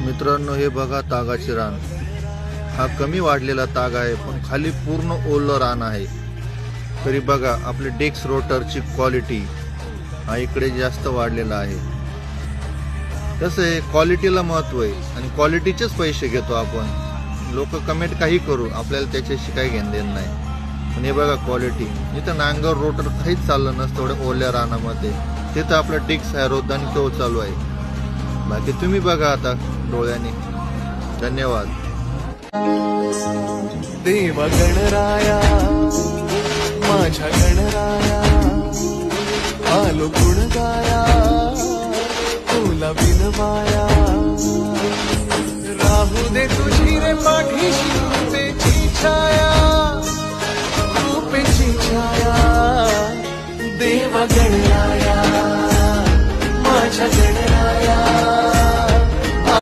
मित्रांनो, हे बघा तागाचे रान. हा कमी वाढलेला ताग आहे, पण खाली पूर्ण ओलं रान आहे. तरी बघा आपले डेक्स रोटरची क्वालिटी हा इकडे जास्त वाढलेला आहे. कसं आहे, क्वालिटीला महत्व आहे आणि क्वालिटीचेच पैसे घेतो आपण. लोक कमेंट काही करू, आपल्याला त्याच्याशी काही घेणं देणं नाही. पण हे बघा क्वालिटी. इथं नांगर रोटर काहीच चाललं नसतं थोड्या ओल्या रानामध्ये. तिथं आपलं डिक्स हॅरो दणकं चालू आहे. बाकी तुम्ही बघा आता डोळ्याने. धन्यवाद. देवा गणराया, माझ्या गणराया, आलो गुण गाया, तुला विनवाया. राहू दे तुझी रे पाठीशी रूपेची छाया, रूपेची छाया. देवा गणराया, माझ्या गणराया.